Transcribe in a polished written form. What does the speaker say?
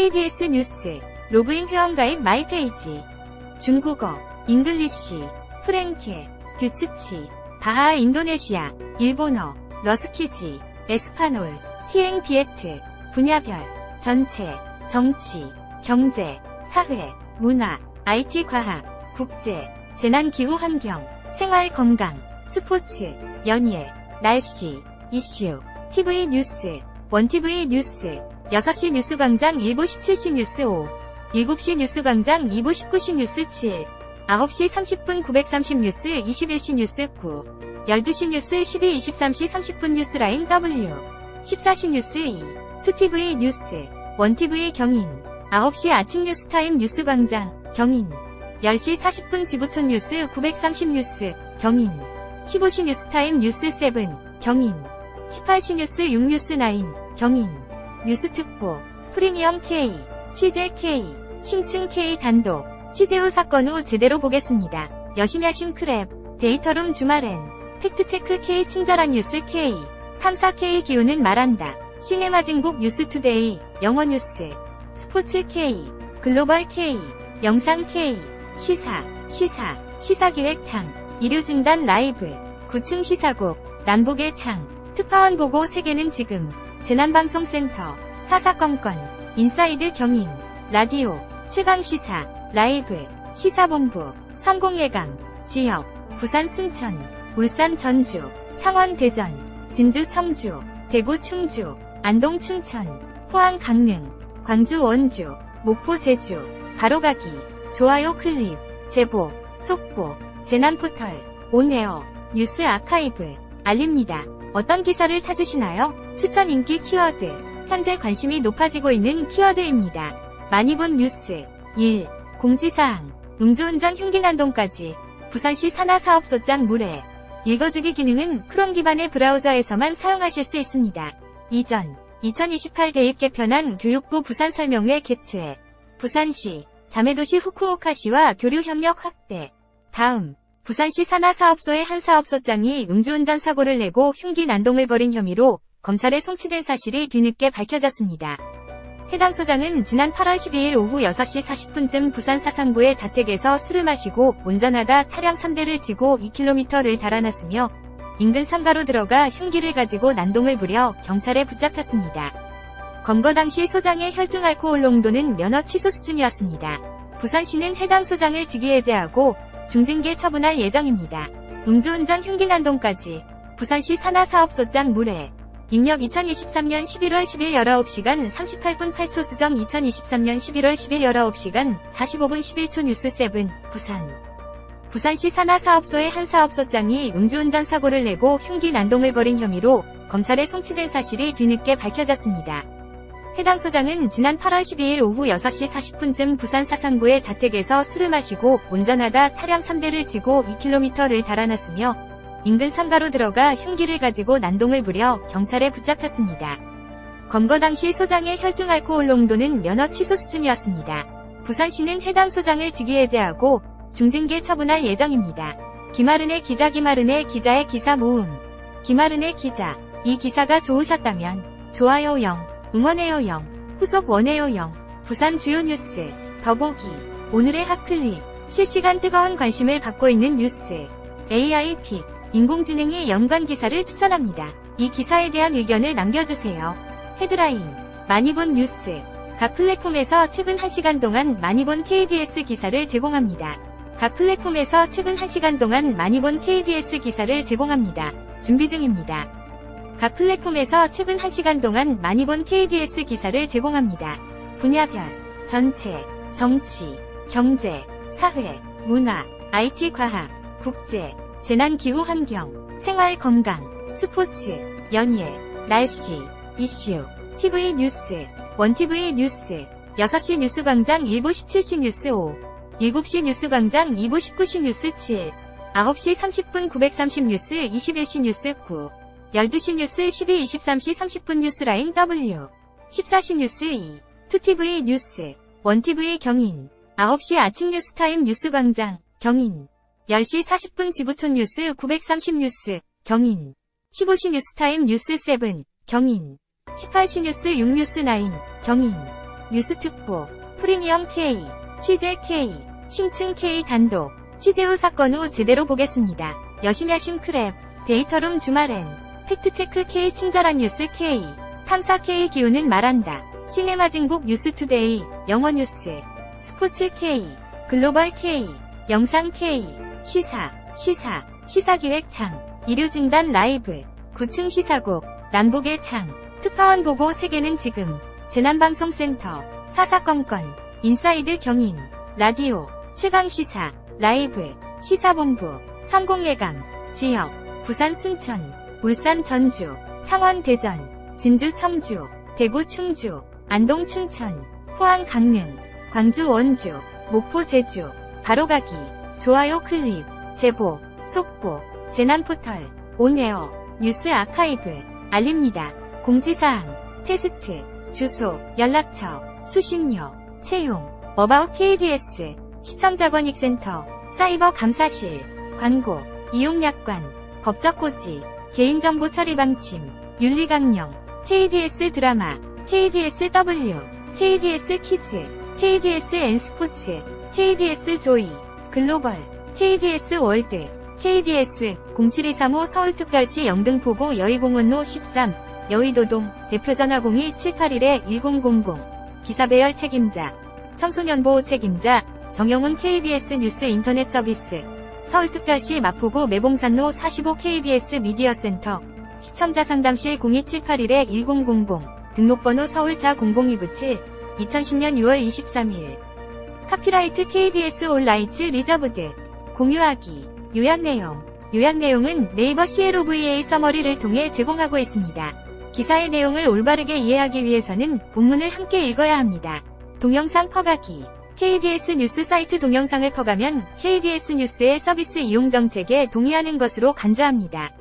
KBS 뉴스, 로그인 회원가입 마이페이지. 중국어, 잉글리시, 프랭케, 듀츠치, 바하 인도네시아, 일본어, 러스키지, 에스파놀, 티엥 비에트, 분야별, 전체, 정치, 경제, 사회, 문화, IT 과학, 국제, 재난기후 환경, 생활건강, 스포츠, 연예, 날씨, 이슈, TV 뉴스, 원TV 뉴스, 6시 뉴스광장 1부 17시 뉴스 5, 7시 뉴스광장 2부 19시 뉴스 7, 9시 30분 930 뉴스 21시 뉴스 9, 12시 뉴스 12 23시 30분 뉴스라인 W, 14시 뉴스 2, 2TV 뉴스, 원TV 경인, 9시 아침 뉴스타임 뉴스광장, 경인, 10시 40분 지구촌 뉴스 930 뉴스, 경인, 15시 뉴스타임 뉴스 7, 경인, 18시 뉴스 6뉴스9, 경인, 뉴스특보, 프리미엄 K, 취재 K, 심층 K 단독, 취재 후 사건 후 제대로 보겠습니다. 여심야심 크랩, 데이터룸 주말엔, 팩트체크 K 친절한 뉴스 K, 탐사 K 기후는 말한다. 시네마진국 뉴스투데이, 영어 뉴스, 스포츠 K, 글로벌 K, 영상 K, 시사기획 창, 일요진단 라이브, 9층 시사국, 남북의 창, 특파원 보고 세계는 지금, 재난방송센터, 사사건건, 인사이드 경인, 라디오, 최강시사, 라이브, 시사본부, 성공예감, 지역, 부산 순천, 울산 전주, 창원 대전, 진주 청주, 대구 충주, 안동 춘천, 포항 강릉, 광주 원주, 목포 제주, 바로가기, 좋아요 클립, 제보, 속보, 재난포털, 온에어, 뉴스 아카이브, 알립니다. 어떤 기사를 찾으시나요? 추천 인기 키워드, 현재 관심이 높아지고 있는 키워드입니다. 많이 본 뉴스, 1. 공지사항, 음주운전 흉기난동까지, 부산시 산하사업소장 물회, 읽어주기 기능은 크롬 기반의 브라우저에서만 사용하실 수 있습니다. 이전, 2028 대입 개편안 교육부 부산 설명회 개최, 부산시, 자매도시 후쿠오카시와 교류 협력 확대. 다음, 부산시 산하사업소의 한 사업소장이 음주운전 사고를 내고 흉기 난동을 벌인 혐의로 검찰에 송치된 사실이 뒤늦게 밝혀졌습니다. 해당 소장은 지난 8월 12일 오후 6시 40분쯤 부산 사상구의 자택에서 술을 마시고 운전하다 차량 3대를 지고 2km를 달아났으며 인근 상가로 들어가 흉기를 가지고 난동을 부려 경찰에 붙잡혔습니다. 검거 당시 소장의 혈중 알코올 농도는 면허 취소 수준이었습니다. 부산시는 해당 소장을 직위해제하고 중징계 처분할 예정입니다. 음주운전 흉기난동까지, 부산시 산하사업소장 물회, 입력 2023년 11월 10일 19시간 38분 8초 수정 2023년 11월 10일 19시간 45분 11초 뉴스 7, 부산시 산하사업소의 한 사업소장이 음주운전 사고를 내고 흉기 난동을 벌인 혐의로 검찰에 송치된 사실이 뒤늦게 밝혀졌습니다. 해당 소장은 지난 8월 12일 오후 6시 40분쯤 부산 사상구의 자택에서 술을 마시고 운전하다 차량 3대를 지고 2km를 달아났으며 인근 상가로 들어가 흉기를 가지고 난동을 부려 경찰에 붙잡혔습니다. 검거 당시 소장의 혈중 알코올 농도는 면허 취소 수준이었습니다. 부산시는 해당 소장을 직위해제하고 중징계 처분할 예정입니다. 김아른의 기자 김아른의 기자의 기사 모음. 김아른의 기자, 이 기사가 좋으셨다면 좋아요 0, 응원해요 0, 후속 원해요 0, 부산 주요 뉴스, 더보기, 오늘의 핫클릭, 실시간 뜨거운 관심을 받고 있는 뉴스, AI 픽, 인공지능이 연관 기사를 추천합니다. 이 기사에 대한 의견을 남겨주세요. 헤드라인, 많이 본 뉴스, 각 플랫폼에서 최근 1시간 동안 많이 본 KBS 기사를 제공합니다. 각 플랫폼에서 최근 1시간 동안 많이 본 KBS 기사를 제공합니다. 준비 중입니다. 각 플랫폼에서 최근 1시간 동안 많이 본 KBS 기사를 제공합니다. 분야별, 전체, 정치, 경제, 사회, 문화, IT 과학, 국제, 재난기후 환경, 생활건강, 스포츠, 연예, 날씨, 이슈, TV 뉴스, 원TV 뉴스, 6시 뉴스광장 1부 17시 뉴스 5, 7시 뉴스광장 2부 19시 뉴스 7, 9시 30분 930 뉴스 21시 뉴스 9, 12시 뉴스 12 23시 30분 뉴스라인 W, 14시 뉴스 2, 2TV 뉴스, 원TV 경인, 9시 아침 뉴스타임 뉴스광장, 경인, 10시 40분 지구촌 뉴스 930 뉴스, 경인, 15시 뉴스타임 뉴스 7, 경인, 18시 뉴스 6뉴스9, 경인, 뉴스특보, 프리미엄 K, 취재 K, 심층 K 단독, 취재 후 사건 후 제대로 보겠습니다. 여심야심 크랩, 데이터룸 주말엔, 팩트체크 K 친절한 뉴스 K, 탐사 K 기우는 말한다. 시네마 진국 뉴스투데이, 영어 뉴스, 스포츠 K, 글로벌 K, 영상 K, 시사기획 창, 이류진단 라이브, 9층 시사국, 남북의 창, 특파원 보고 세계는 지금, 재난방송센터, 사사건건, 인사이드 경인, 라디오, 최강시사, 라이브, 시사본부, 성공예감, 지역, 부산 순천, 울산 전주, 창원 대전, 진주 청주, 대구 충주, 안동 춘천, 포항 강릉, 광주 원주, 목포 제주, 바로가기, 좋아요 클립, 제보, 속보, 재난포털, 온에어, 뉴스 아카이브, 알립니다. 공지사항, 테스트, 주소, 연락처, 수신료, 채용, 어바웃 KBS, 시청자권익센터, 사이버 감사실, 광고, 이용약관, 법적고지, 개인정보 처리 방침, 윤리강령, KBS 드라마, KBS W, KBS 키즈, KBS N스포츠, KBS 조이, 글로벌, KBS 월드, KBS 07-235 서울특별시 영등포구 여의공원로 13, 여의도동, 대표전화 01781-1000, 기사배열 책임자, 청소년보호 책임자, 정영훈 KBS 뉴스 인터넷 서비스, 서울특별시 마포구 매봉산로 45 KBS 미디어센터, 시청자 상담실 02781-1000, 등록번호 서울자 0027, 2010년 6월 23일. 카피라이트 KBS 올 라이츠 리저브드. 공유하기. 요약내용은 네이버 CLOVA 서머리를 통해 제공하고 있습니다. 기사의 내용을 올바르게 이해하기 위해서는 본문을 함께 읽어야 합니다. 동영상 퍼가기. KBS 뉴스 사이트 동영상을 퍼가면 KBS 뉴스의 서비스 이용 정책에 동의하는 것으로 간주합니다.